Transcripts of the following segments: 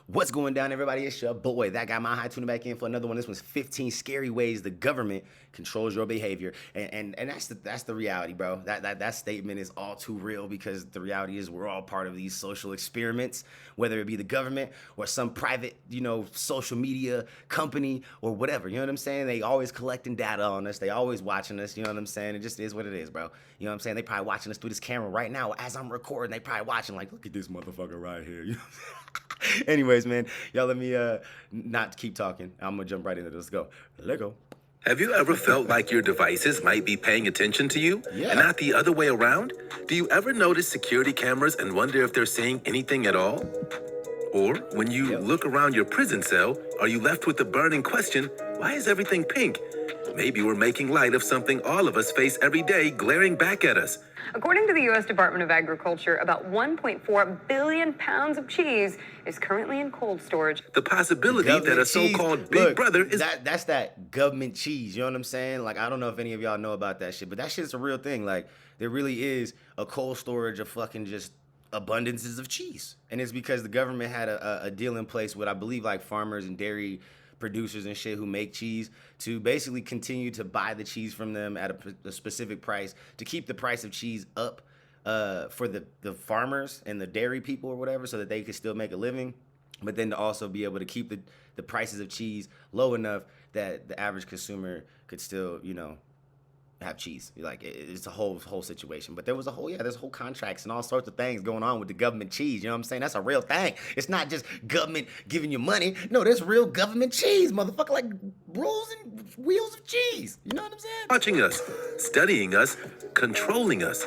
What's going down, everybody? It's your boy, that guy, my high, tuning back in for another one. This one's 15 scary ways the government controls your behavior, and that's the reality, bro. That statement is all too real because the reality is we're all part of these social experiments, whether it be the government or some private, social media company or whatever. You know what I'm saying? They always collecting data on us. They always watching us. You know what I'm saying? It just is what it is, bro. You know what I'm saying? They probably watching us through this camera right now as I'm recording. They probably watching like, look at this motherfucker right here. You know? Anyways, man, y'all let me not keep talking. I'm gonna jump right into this. Let's go. Let go. Have you ever felt like your devices might be paying attention to you Yeah. and not the other way around? Do you ever notice security cameras and wonder if they're seeing anything at all? Or when you look around your prison cell, are you left with the burning question, why is everything pink? Maybe we're making light of something all of us face every day glaring back at us. According to the U.S. Department of Agriculture, about 1.4 billion pounds of cheese is currently in cold storage. The possibility that a Government cheese. so-called big Look, brother is... that's that government cheese. You know what I'm saying? Like, I don't know if any of y'all know about that shit, but that shit's a real thing. Like, there really is a cold storage of fucking just abundances of cheese. And it's because the government had a deal in place with, I believe, like farmers and dairy producers and shit who make cheese to basically continue to buy the cheese from them at a specific price to keep the price of cheese up for the farmers and the dairy people or whatever, so that they could still make a living, but then to also be able to keep the prices of cheese low enough that the average consumer could still, have cheese. Like, it's a whole situation. But there's whole contracts and all sorts of things going on with the government cheese. You know what I'm saying? That's a real thing. It's not just government giving you money. No, there's real government cheese, motherfucker, like rolls and wheels of cheese. You know what I'm saying? watching us, studying us, controlling us.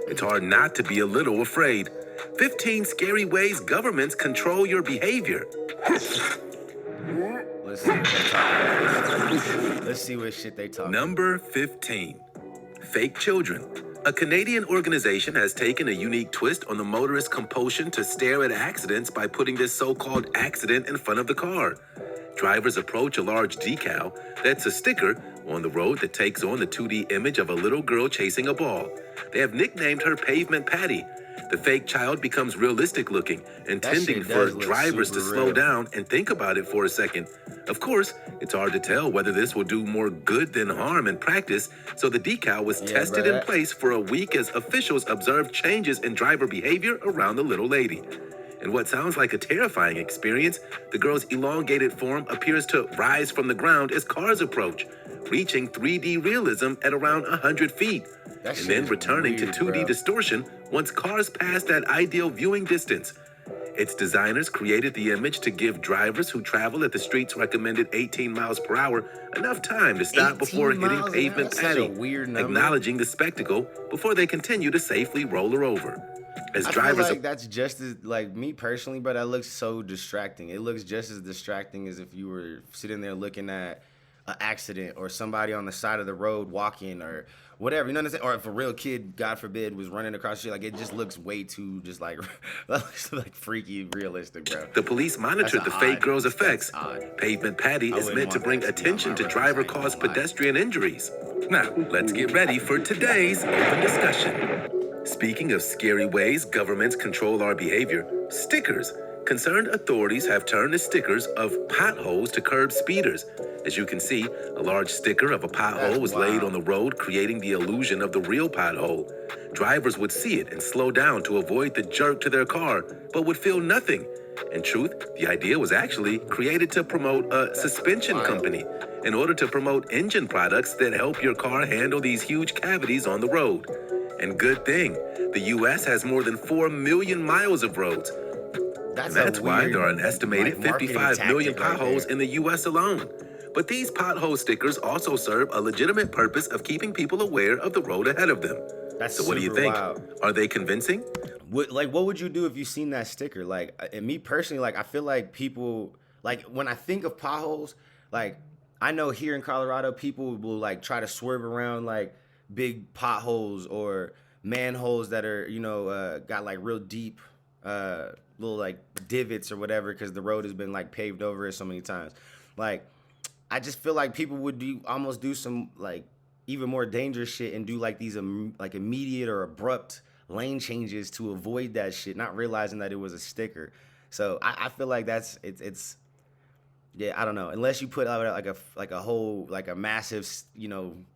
It's hard not to be a little afraid. 15 scary ways governments control your behavior. Let's see what they talking about. Let's see what shit they talking about. Number 15, fake children. A Canadian organization has taken a unique twist on the motorist's compulsion to stare at accidents by putting this so-called accident in front of the car. Drivers approach a large decal, that's a sticker, on the road that takes on the 2D image of a little girl chasing a ball. They have nicknamed her Pavement Patty. The fake child becomes realistic looking, intending for drivers to slow down and think about it for a second. Of course, it's hard to tell whether this will do more good than harm in practice, so the decal was tested in place for a week as officials observed changes in driver behavior around the little lady. In what sounds like a terrifying experience, the girl's elongated form appears to rise from the ground as cars approach, reaching 3D realism at around 100 feet, and then returning to 2D distortion once cars pass that ideal viewing distance. Its designers created the image to give drivers who travel at the street's recommended 18 miles per hour enough time to stop before hitting Pavement Patty, acknowledging the spectacle before they continue to safely roll her over. As drivers, I feel like that's just as, like, me personally, but that looks so distracting. It looks just as distracting as if you were sitting there looking at an accident or somebody on the side of the road walking or whatever, you know what I'm saying? Or if a real kid, God forbid, was running across the street, like, it just looks way too just like freaky realistic, bro. The police monitored the fake girl's effects. Pavement Patty is meant to bring attention to driver-caused pedestrian injuries. Now, let's get ready for today's open discussion. Speaking of scary ways governments control our behavior, stickers. Concerned authorities have turned the stickers of potholes to curb speeders. As you can see, a large sticker of a pothole was laid on the road, creating the illusion of the real pothole. Drivers would see it and slow down to avoid the jerk to their car, but would feel nothing. In truth, the idea was actually created to promote a suspension company in order to promote engine products that help your car handle these huge cavities on the road. And good thing, the U.S. has more than 4 million miles of roads. That's why there are an estimated 55 million potholes in the U.S. alone. But these pothole stickers also serve a legitimate purpose of keeping people aware of the road ahead of them. So what do you think? Are they convincing? What would you do if you seen that sticker? Like, and me personally, like, I feel like people, like, when I think of potholes, like, I know here in Colorado, people will, like, try to swerve around, like, big potholes or manholes that are, got, like, real deep, little, like, divots or whatever, because the road has been, like, paved over it so many times. Like, I just feel like people would almost do some, like, even more dangerous shit and do, like, these like immediate or abrupt lane changes to avoid that shit, not realizing that it was a sticker. So I feel like it's yeah, I don't know. Unless you put out like a whole like a massive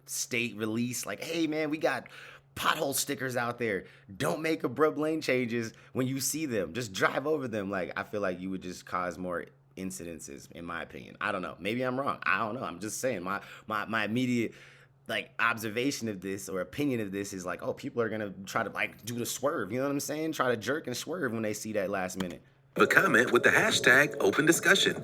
state release, like, hey man, we got pothole stickers out there. Don't make abrupt lane changes when you see them. Just drive over them. Like, I feel like you would just cause more incidences, in my opinion. I don't know. Maybe I'm wrong. I don't know. I'm just saying my immediate like observation of this or opinion of this is like, oh, people are gonna try to like do the swerve. You know what I'm saying? Try to jerk and swerve when they see that last minute. The comment with the hashtag open discussion.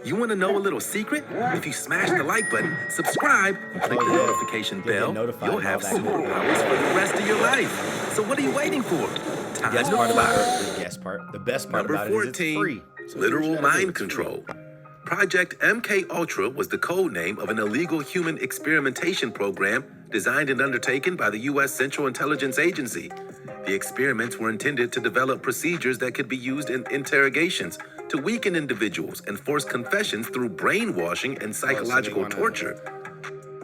You want to know a little secret? If you smash the like button, subscribe, and click the notification bell, you'll have superpowers for the rest of your life. So what are you waiting for? Time to fire. The best part Number about it is it's 14, free. So literal mind control. Project MK Ultra was the code name of an illegal human experimentation program designed and undertaken by the U.S. Central Intelligence Agency. The experiments were intended to develop procedures that could be used in interrogations to weaken individuals and force confessions through brainwashing and psychological torture.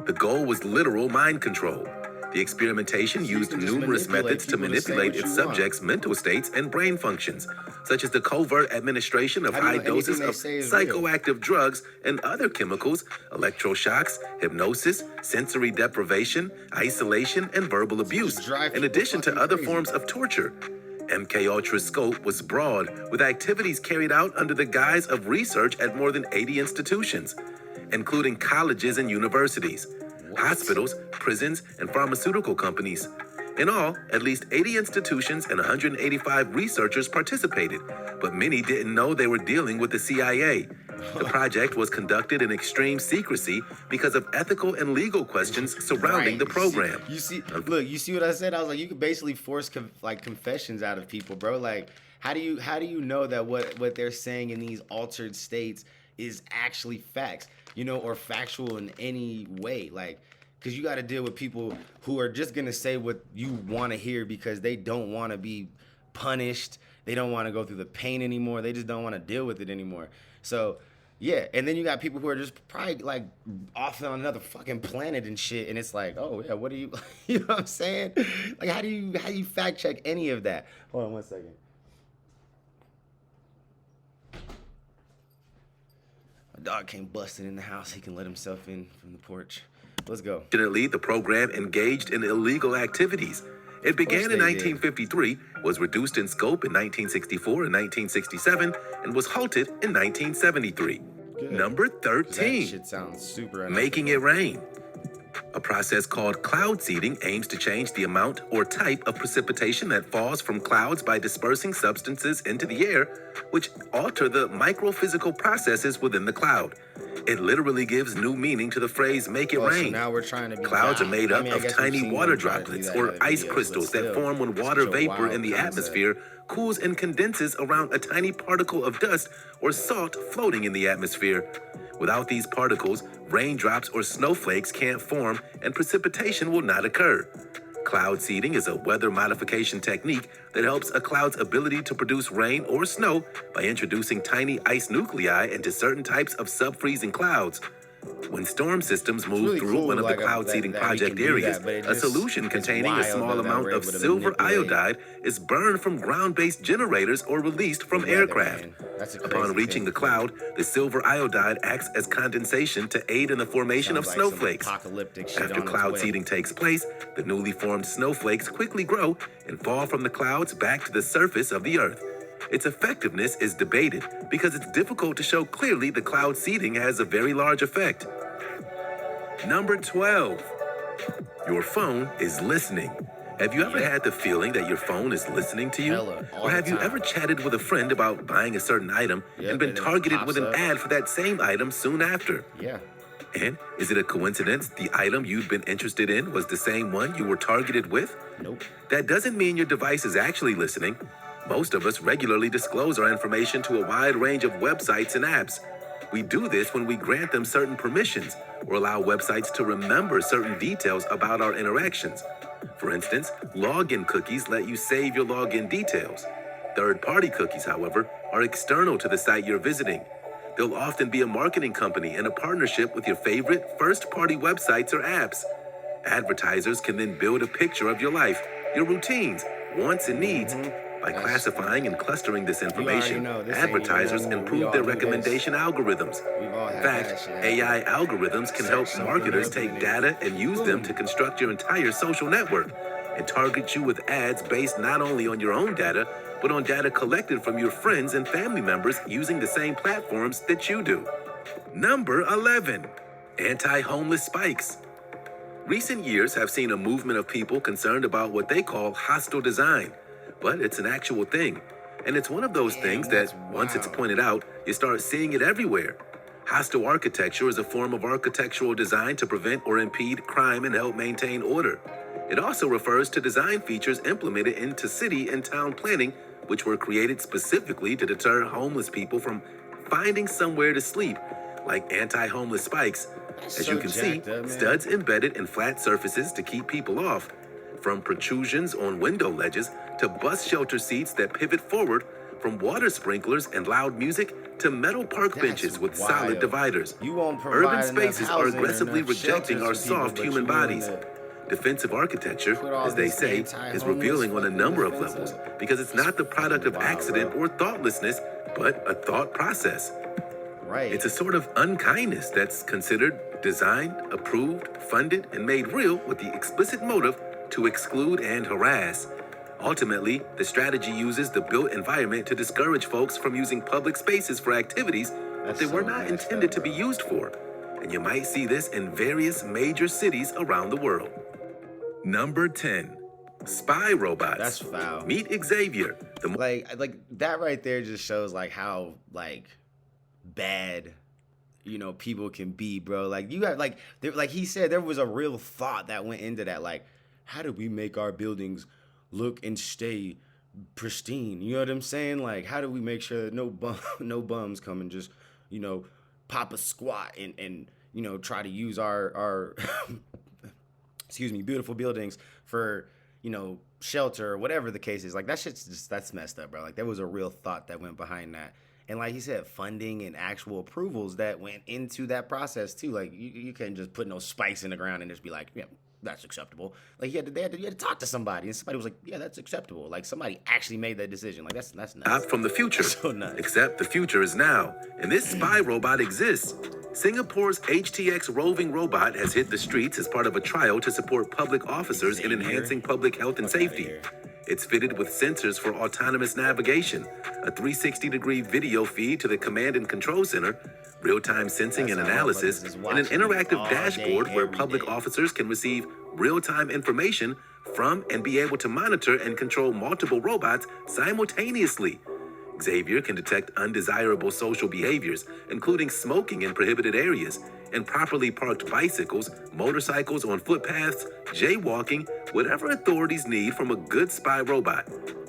The goal was literal mind control. The experimentation used numerous methods to manipulate its subjects' mental states and brain functions, such as the covert administration of high doses of psychoactive drugs and other chemicals, electroshocks, hypnosis, sensory deprivation, isolation, and verbal abuse, in addition to other forms of torture. MK Ultra's scope was broad, with activities carried out under the guise of research at more than 80 institutions, including colleges and universities, hospitals, prisons, and pharmaceutical companies. In all, at least 80 institutions and 185 researchers participated, but many didn't know they were dealing with the CIA. The project was conducted in extreme secrecy because of ethical and legal questions surrounding the program. You see what I said? I was like, you could basically force confessions out of people, bro. Like, how do you know that what they're saying in these altered states is actually facts, or factual in any way? Like, because you got to deal with people who are just gonna say what you want to hear because they don't want to be punished. They don't want to go through the pain anymore. They just don't want to deal with it anymore. So, yeah, and then you got people who are just probably like off on another fucking planet and shit, and it's like, oh yeah, what do you, you know what I'm saying? Like, how do you fact check any of that? Hold on 1 second. My dog came busting in the house. He can let himself in from the porch. Let's go. Fortunately, the program engaged in illegal activities. It began in 1953, was reduced in scope in 1964 and 1967, and was halted in 1973. Good. Number 13, That shit sounds super making it rain. A process called cloud seeding aims to change the amount or type of precipitation that falls from clouds by dispersing substances into the air, which alter the microphysical processes within the cloud. It literally gives new meaning to the phrase "make it rain." So now we're trying to be Clouds are made up I of guess tiny we've water seen them try to do droplets that in or other ice videos, crystals but that still, form when it's water such a vapor wild in the concept. atmosphere cools and condenses around a tiny particle of dust or salt floating in the atmosphere. Without these particles, raindrops or snowflakes can't form and precipitation will not occur. Cloud seeding is a weather modification technique that helps a cloud's ability to produce rain or snow by introducing tiny ice nuclei into certain types of sub-freezing clouds. When storm systems move really through cool, one of the like, cloud that seeding we can project do areas, that, but it a just- solution it's containing a wild small that amount we're of able to silver manipulate iodide is burned from ground-based generators or released from weather, aircraft. man. That's a Upon crazy reaching thing. the cloud, the silver iodide acts as condensation to aid in the formation of Sounds like some snowflakes. apocalyptic shit After on its cloud way. seeding takes place, the newly formed snowflakes quickly grow and fall from the clouds back to the surface of the earth. Its effectiveness is debated because it's difficult to show clearly the cloud seeding has a very large effect. Number 12, your phone is listening. Have you ever had the feeling that your phone is listening to you? Hella, all Or have the you time. ever chatted with a friend about buying a certain item Yep, and been and then it targeted with an pops up. ad for that same item soon after? Yeah. And is it a coincidence the item you'd been interested in was the same one you were targeted with? Nope. That doesn't mean your device is actually listening. Most of us regularly disclose our information to a wide range of websites and apps. We do this when we grant them certain permissions or allow websites to remember certain details about our interactions. For instance, login cookies let you save your login details. Third-party cookies, however, are external to the site you're visiting. They'll often be a marketing company in a partnership with your favorite first-party websites or apps. Advertisers can then build a picture of your life, your routines, wants and needs, By classifying and clustering this information, know, this ain't advertisers even new. We improve all their knew this. recommendation algorithms. We've all In had fact, that shit. AI algorithms can help something marketers up take in it. data and use them to construct your entire social network and target you with ads based not only on your own data, but on data collected from your friends and family members using the same platforms that you do. Number 11, anti-homeless spikes. Recent years have seen a movement of people concerned about what they call hostile design, but it's an actual thing. And it's one of those things that, that's once it's wild. pointed out, you start seeing it everywhere. Hostile architecture is a form of architectural design to prevent or impede crime and help maintain order. It also refers to design features implemented into city and town planning, which were created specifically to deter homeless people from finding somewhere to sleep, like anti-homeless spikes. As so you can see, jacked up, man. studs embedded in flat surfaces to keep people off, from protrusions on window ledges to bus shelter seats that pivot forward, from water sprinklers and loud music to metal park That's benches with wild. solid dividers. You won't provide Urban enough spaces are housing or aggressively enough rejecting shelters our for people, soft but human you willing bodies. to Defensive architecture, put all as they this say, is anti-homeless revealing on a fucking number of defense levels up. because it's not the product of wild, accident bro. or thoughtlessness, but a thought process. Right. It's a sort of unkindness that's considered, designed, approved, funded, and made real with the explicit motive to exclude and harass. Ultimately, the strategy uses the built environment to discourage folks from using public spaces for activities that That's they were so not messed intended up, to be bro. used for. And you might see this in various major cities around the world. Number 10, spy robots. That's foul. Meet Xavier, the Like that right there just shows like how like bad people can be, bro. Like you have like he said, there was a real thought that went into that. Like, how do we make our buildings look and stay pristine? You know what I'm saying? Like, how do we make sure that no bums come and just pop a squat and try to use our excuse me, beautiful buildings for shelter or whatever the case is. Like, that shit's just, that's messed up, bro. Like, there was a real thought that went behind that. And like he said, funding and actual approvals that went into that process too. Like, you can't just put no spikes in the ground and just be like, yeah, that's acceptable. Like, you had to talk to somebody, and somebody was like, yeah, that's acceptable. Like, somebody actually made that decision. Like, that's nuts. Not from the future. So nuts. Except the future is now, and this spy robot exists. Singapore's HTX roving robot has hit the streets as part of a trial to support public officers in enhancing public health and safety. It's fitted with sensors for autonomous navigation, a 360-degree video feed to the command and control center, real-time sensing That's and how analysis, motherfuckers is and an watching interactive all day, dashboard where every public day. officers can receive real-time information from and be able to monitor and control multiple robots simultaneously. Xavier can detect undesirable social behaviors, including smoking in prohibited areas, improperly parked bicycles, motorcycles on footpaths, jaywalking, whatever authorities need from a good spy robot.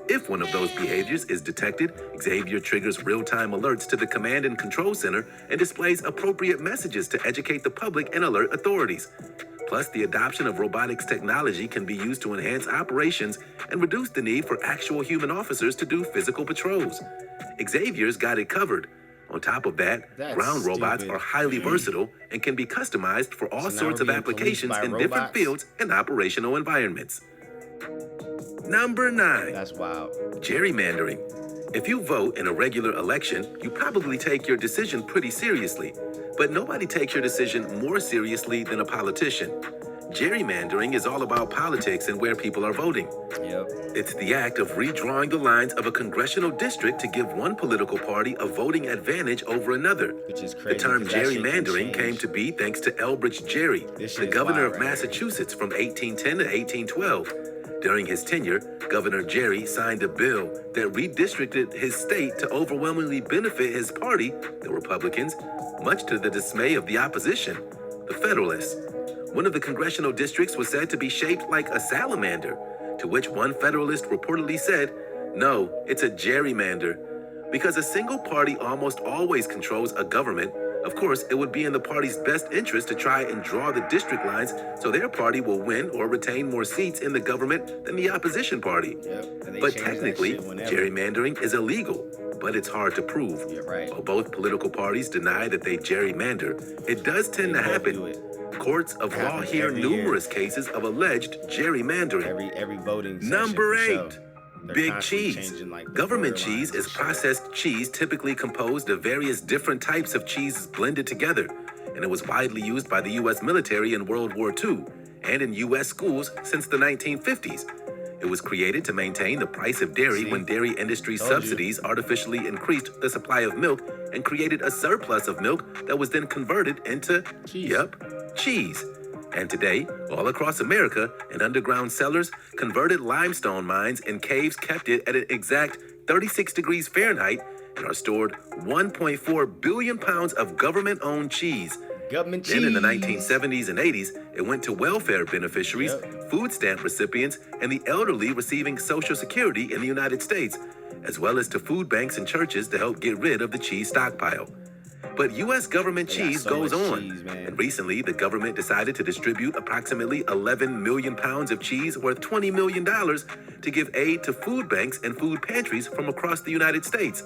If one of those behaviors is detected, Xavier triggers real-time alerts to the command and control center and displays appropriate messages to educate the public and alert authorities. Plus, the adoption of robotics technology can be used to enhance operations and reduce the need for actual human officers to do physical patrols. Xavier's got it covered. On top of that, That's ground robots stupid. are highly versatile and can be customized for all So now sorts we're of being applications policed in by different robots? fields and operational environments. Number 9. That's wild. Gerrymandering. If you vote in a regular election, you probably take your decision pretty seriously. But nobody takes your decision more seriously than a politician. Gerrymandering is all about politics and where people are voting. Yep. It's the act of redrawing the lines of a congressional district to give one political party a voting advantage over another. Which is The crazy. term 'cause that shit can gerrymandering came change. to be thanks to Elbridge Gerry, This the shit is governor wild of right here. Massachusetts from 1810 to 1812. During his tenure, Governor Gerry signed a bill that redistricted his state to overwhelmingly benefit his party, the Republicans, much to the dismay of the opposition, the Federalists. One of the congressional districts was said to be shaped like a salamander, to which one Federalist reportedly said, "No, it's a gerrymander." Because a single party almost always controls a government, of course, it would be in the party's best interest to try and draw the district lines so their party will win or retain more seats in the government than the opposition party. Yep. And they But change that technically, shit whenever. gerrymandering is illegal, but it's hard to prove. You're right. While both political parties deny that they gerrymander, it does tend They to both do happen. it. Courts of law happens hear every year. numerous cases of alleged gerrymandering. Every voting section Number for 8, sure. They're Big constantly cheese. changing, like, the Government borderlines cheese and is shit. processed cheese typically composed of various different types of cheeses blended together, and it was widely used by the U.S. military in World War II and in U.S. schools since the 1950s. It was created to maintain the price of dairy when dairy industry subsidies artificially increased the supply of milk and created a surplus of milk that was then converted into, cheese. And today, all across America, in underground cellars, converted limestone mines and caves kept it at an exact 36 degrees Fahrenheit and are stored 1.4 billion pounds of government-owned cheese. Government cheese. Then in the 1970s and 80s, it went to welfare beneficiaries, food stamp recipients, and the elderly receiving Social Security in the United States, as well as to food banks and churches to help get rid of the cheese stockpile. But U.S. government cheese goes on, and recently the government decided to distribute approximately 11 million pounds of cheese worth $20 million to give aid to food banks and food pantries from across the United States.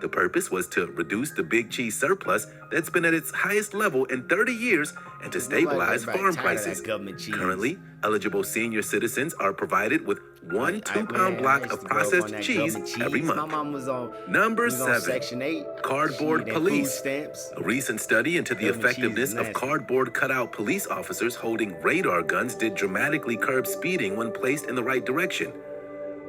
The purpose was to reduce the big cheese surplus that's been at its highest level in 30 years and to stabilize farm prices. Currently, eligible senior citizens are provided with one 2-pound block of processed cheese every month. My mom was on Number was on 7, Section 8. cardboard Shit, police. food stamps. A recent study into the Government cheese effectiveness is of nasty. cardboard cutout police officers holding radar guns did dramatically curb speeding when placed in the right direction.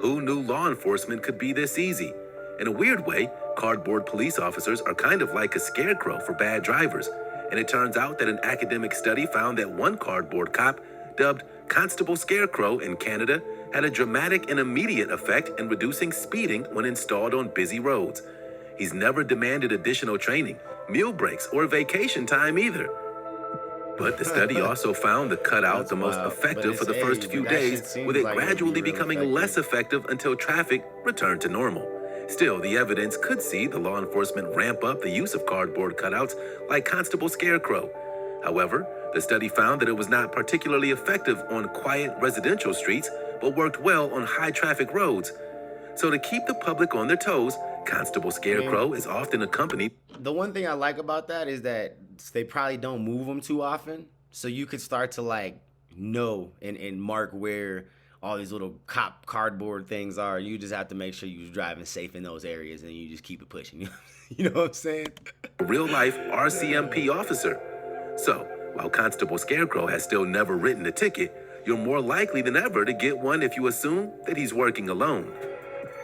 Who knew law enforcement could be this easy? In a weird way, cardboard police officers are kind of like a scarecrow for bad drivers. And it turns out that an academic study found that one cardboard cop, dubbed Constable Scarecrow in Canada, had a dramatic and immediate effect in reducing speeding when installed on busy roads. He's never demanded additional training, meal breaks, or vacation time either. But the study also found the cutout the most effective for the first few days, with it gradually becoming less effective until traffic returned to normal. Still, the evidence could see the law enforcement ramp up the use of cardboard cutouts like Constable Scarecrow. However, the study found that it was not particularly effective on quiet residential streets, but worked well on high-traffic roads. So to keep the public on their toes, Constable Scarecrow is often accompanied. The one thing I like about that is that they probably don't move them too often, so you could start to like know and mark where all these little cop cardboard things are. You just have to make sure you're driving safe in those areas, and you just keep it pushing. You know what I'm saying? Real-life RCMP officer. So, while Constable Scarecrow has still never written a ticket, you're more likely than ever to get one if you assume that he's working alone.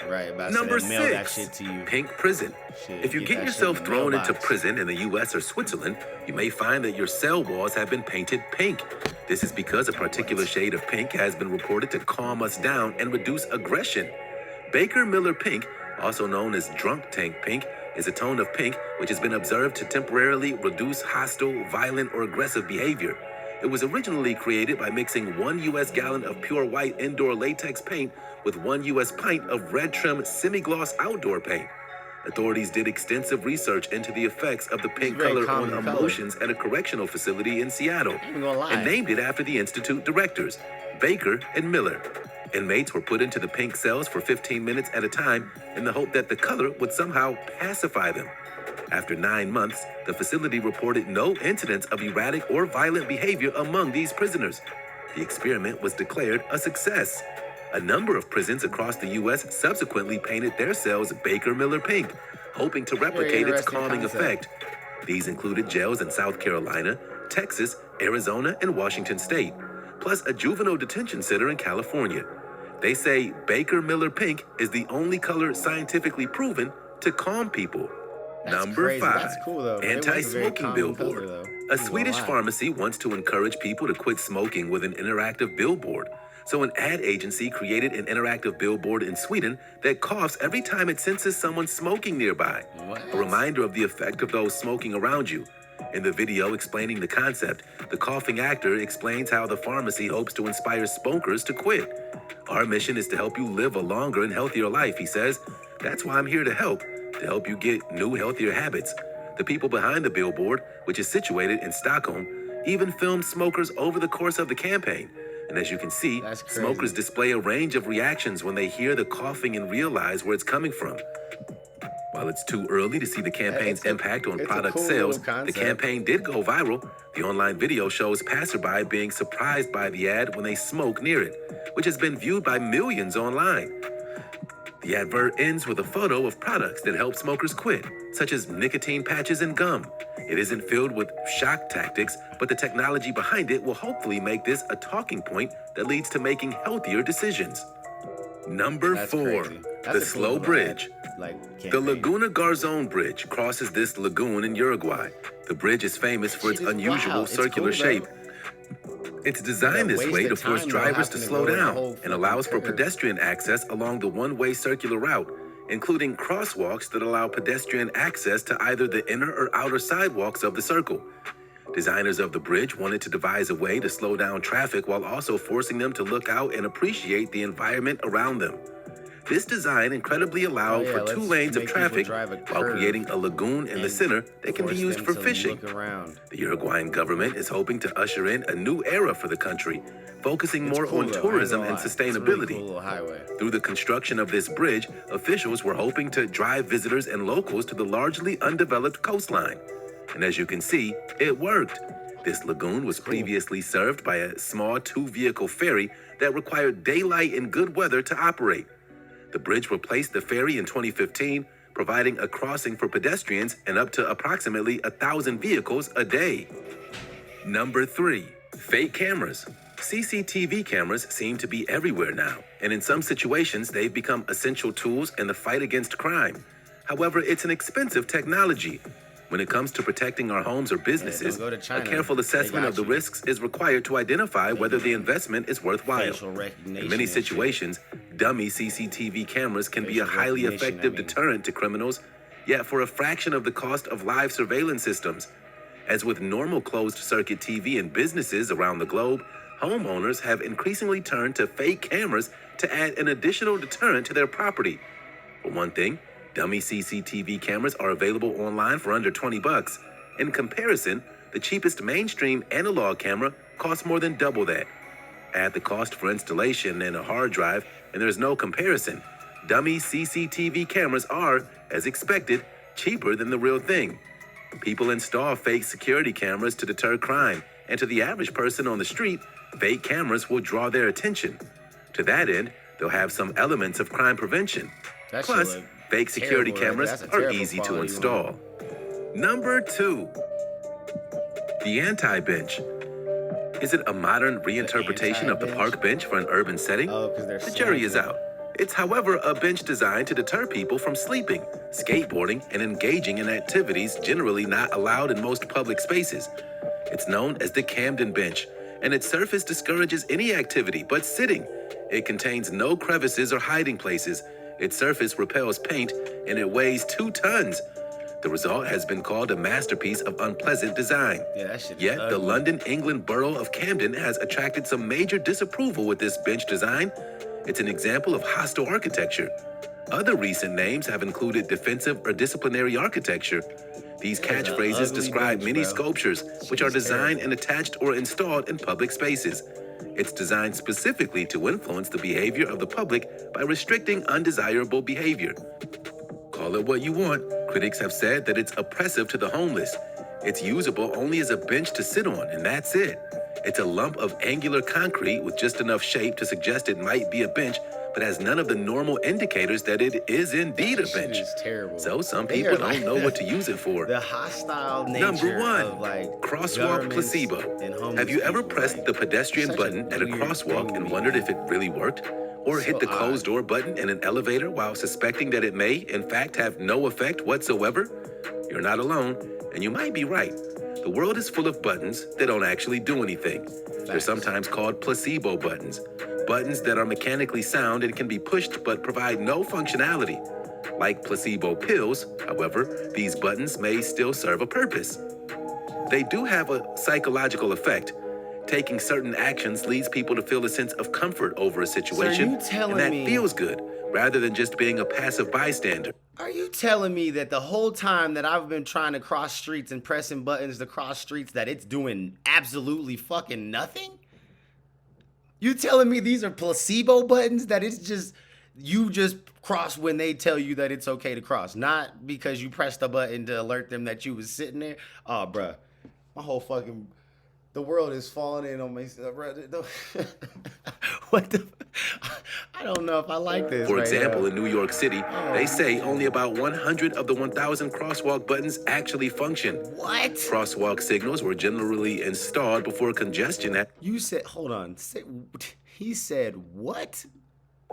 Right, about Number to mail that 6, shit to you. pink prison. Shit, If you get get that yourself shit in the thrown into mailbox. prison in the US or Switzerland, you may find that your cell walls have been painted pink. This is because a particular shade of pink has been reported to calm us down and reduce aggression. Baker Miller pink, also known as drunk tank pink, is a tone of pink which has been observed to temporarily reduce hostile, violent, or aggressive behavior. It was originally created by mixing 1 U.S. gallon of pure white indoor latex paint with 1 U.S. pint of red trim semi-gloss outdoor paint. Authorities did extensive research into the effects of the pink very color on common color. emotions at a correctional facility in Seattle, I ain't gonna lie. and named it after the institute directors, Baker and Miller. Inmates were put into the pink cells for 15 minutes at a time in the hope that the color would somehow pacify them. After 9 months, the facility reported no incidents of erratic or violent behavior among these prisoners. The experiment was declared a success. A number of prisons across the U.S. subsequently painted their cells Baker Miller pink, hoping to replicate its interesting calming concept. effect. These included jails in South Carolina, Texas, Arizona, and Washington State, plus a juvenile detention center in California. They say Baker Miller pink is the only color scientifically proven to calm people. That's Number crazy. 5, That's cool, though. But it was a very anti-smoking common billboard. color, though. A Ain't gonna Swedish lie. pharmacy wants to encourage people to quit smoking with an interactive billboard. So an ad agency created an interactive billboard in Sweden that coughs every time it senses someone smoking nearby. What? A reminder of the effect of those smoking around you. In the video explaining the concept, the coughing actor explains how the pharmacy hopes to inspire smokers to quit. Our mission is to help you live a longer and healthier life, he says. That's why I'm here to help you get new, healthier habits. The people behind the billboard, which is situated in Stockholm, even filmed smokers over the course of the campaign. And as you can see, That's crazy. smokers display a range of reactions when they hear the coughing and realize where it's coming from. While it's too early to see the campaign's impact on it's a product cool sales, little the concept. campaign did go viral. The online video shows passerby being surprised by the ad when they smoke near it, which has been viewed by millions online. The advert ends with a photo of products that help smokers quit, such as nicotine patches and gum. It isn't filled with shock tactics, but the technology behind it will hopefully make this a talking point that leads to making healthier decisions. Number That's 4, crazy. the That's a cool slow little bridge. Like The campaign. Laguna Garzon Bridge crosses this lagoon in Uruguay. The bridge is famous for its Shit is unusual wild. It's circular cool, though. shape. It's designed Like a this waste way of to force time, though, drivers to having to slow go in the down whole and fucking allows for curve. pedestrian access along the one-way circular route, including crosswalks that allow pedestrian access to either the inner or outer sidewalks of the circle. Designers of the bridge wanted to devise a way to slow down traffic while also forcing them to look out and appreciate the environment around them. This design incredibly allowed Oh, yeah, for 2 let's lanes of make people traffic drive a while curve creating a lagoon in the and center that can be force used them for to fishing. look around. The Uruguayan government is hoping to usher in a new era for the country, focusing It's more cool, on though. I ain't tourism gonna and lie. It's a sustainability. really cool little highway. Through the construction of this bridge, officials were hoping to drive visitors and locals to the largely undeveloped coastline. And as you can see, it worked. This lagoon was previously served by a small 2-vehicle ferry that required daylight and good weather to operate. The bridge replaced the ferry in 2015, providing a crossing for pedestrians and up to approximately 1,000 vehicles a day. Number 3, fake cameras. CCTV cameras seem to be everywhere now, and in some situations, they've become essential tools in the fight against crime. However, it's an expensive technology. When it comes to protecting our homes or businesses, don't go to a China. careful They assessment got of the you. risks is required to identify whether the investment is worthwhile. Facial recognition In many and shit. situations, dummy CCTV cameras can be a Facial highly recognition, effective I mean. deterrent to criminals, yet for a fraction of the cost of live surveillance systems. As with normal closed-circuit TV in businesses around the globe, homeowners have increasingly turned to fake cameras to add an additional deterrent to their property. For one thing, dummy CCTV cameras are available online for under $20. In comparison, the cheapest mainstream analog camera costs more than double that. Add the cost for installation and a hard drive, and there's no comparison. Dummy CCTV cameras are, as expected, cheaper than the real thing. People install fake security cameras to deter crime, and to the average person on the street, fake cameras will draw their attention. To that end, they'll have some elements of crime prevention. That shit Plus, look fake security terrible right cameras there. That's a are terrible easy to quality install. Number 2, the anti-bench. Is it a modern reinterpretation of the anti-bench? park bench for an urban setting? Oh, because they're The jury is snapping. out. It's, however, a bench designed to deter people from sleeping, skateboarding, and engaging in activities generally not allowed in most public spaces. It's known as the Camden bench, and its surface discourages any activity but sitting. It contains no crevices or hiding places. Its surface repels paint, and it weighs 2 tons. The result has been called a masterpiece of unpleasant design. Yeah, that shit is Yet, the ugly. London, England borough of Camden has attracted some major disapproval with this bench design. It's an example of hostile architecture. Other recent names have included defensive or disciplinary architecture. These That is a catchphrases ugly describe bench, many bro. sculptures, which are is designed terrible. and attached or installed in public spaces. It's designed specifically to influence the behavior of the public by restricting undesirable behavior. Call it what you want, critics have said that it's oppressive to the homeless. It's usable only as a bench to sit on, and that's it. It's a lump of angular concrete with just enough shape to suggest it might be a bench, but has none of the normal indicators that it is indeed a That shit bench. is terrible. So some They people are like- don't know what to use it for. The hostile nature Number 1, of like crosswalk governments placebo. and homeless Have you ever people, pressed like, the pedestrian such a button at a weird crosswalk thing and to wondered me. if it really worked? Or hit So the closed odd. door button in an elevator while suspecting that it may, in fact, have no effect whatsoever? You're not alone, and you might be right. The world is full of buttons that don't actually do anything. They're Facts. sometimes called placebo buttons. Buttons that are mechanically sound and can be pushed but provide no functionality. Like placebo pills, however, these buttons may still serve a purpose. They do have a psychological effect. Taking certain actions leads people to feel a sense of comfort over a situation, you telling and that me- feels good, rather than just being a passive bystander. Are you telling me that the whole time that I've been trying to cross streets and pressing buttons to cross streets that it's doing absolutely fucking nothing? You telling me these are placebo buttons that it's just you just cross when they tell you that it's okay to cross, not because you pressed the button to alert them that you was sitting there? Oh, bruh, my whole fucking the world is falling in on me. Bruh, what the? I don't know if I like this. For right example, now. in New York City, they say only about 100 of the 1,000 crosswalk buttons actually function. What? Crosswalk signals were generally installed before congestion had You said, hold on. He said what?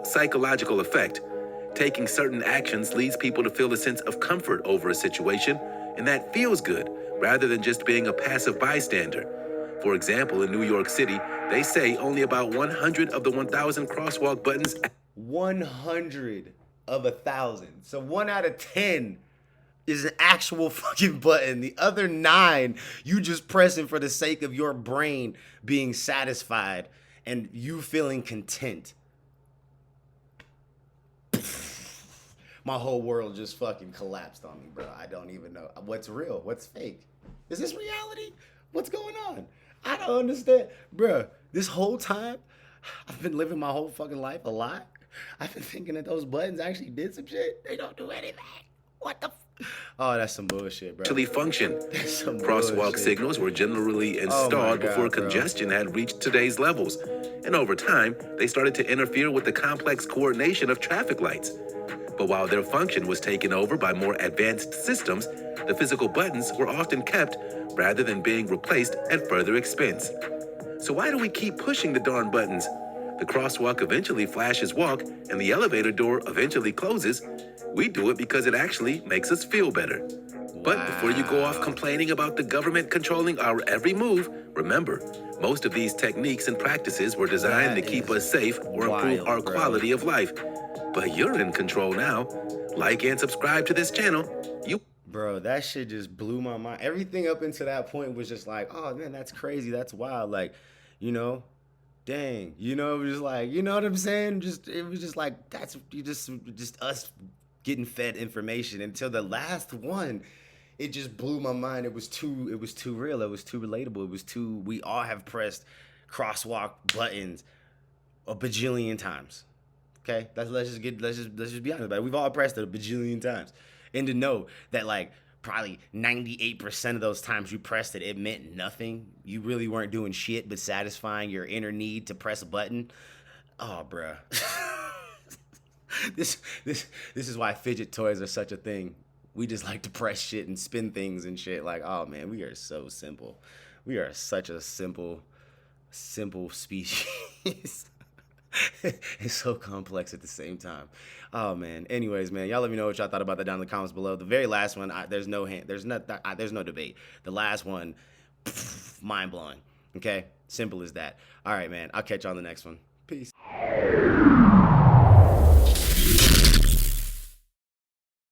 psychological effect. Taking certain actions leads people to feel a sense of comfort over a situation, and that feels good, rather than just being a passive bystander. For example, in New York City, they say only about 100 of the 1,000 crosswalk buttons 100 of 1,000. So 1 out of 10 is an actual fucking button. The other 9, you just pressing for the sake of your brain being satisfied and you feeling content. My whole world just fucking collapsed on me, bro. I don't even know what's real, what's fake. Is this reality? What's going on? I don't understand, bro. This whole time, I've been living my whole fucking life a lie. I've been thinking that those buttons actually did some shit. They don't do anything. What the? Oh, that's some bullshit, bro. actually function. That's some Crosswalk bullshit. signals were generally Oh my installed God, before bro. congestion had reached today's levels. And over time, they started to interfere with the complex coordination of traffic lights. But while their function was taken over by more advanced systems, the physical buttons were often kept rather than being replaced at further expense. So why do we keep pushing the darn buttons? The crosswalk eventually flashes walk and the elevator door eventually closes. We do it because it actually makes us feel better. But before you go off complaining about the government controlling our every move, remember, most of these techniques and practices were designed to keep us safe or improve our quality of life. But you're in control now. Like and subscribe to this channel. Bro, that shit just blew my mind. Everything up until that point was just like, oh man, that's crazy. That's wild. Like, you know, dang. You know, it was just like, you know what I'm saying? It was just like, that's just us getting fed information until the last one. It just blew my mind. It was too real. It was too relatable. We all have pressed crosswalk buttons a bajillion times. Okay? Let's just be honest about it. We've all pressed it a bajillion times. And to know that like probably 98% of those times you pressed it, it meant nothing. You really weren't doing shit but satisfying your inner need to press a button. Oh, bruh. This is why fidget toys are such a thing. We just like to press shit and spin things and shit. Like, oh man, we are so simple. We are such a simple species. It's so complex at the same time. Oh man. Anyways, man, y'all let me know what y'all thought about that down in the comments below. The very last one, there's no debate. The last one, mind blowing. Okay, simple as that. All right, man. I'll catch you on the next one. Peace.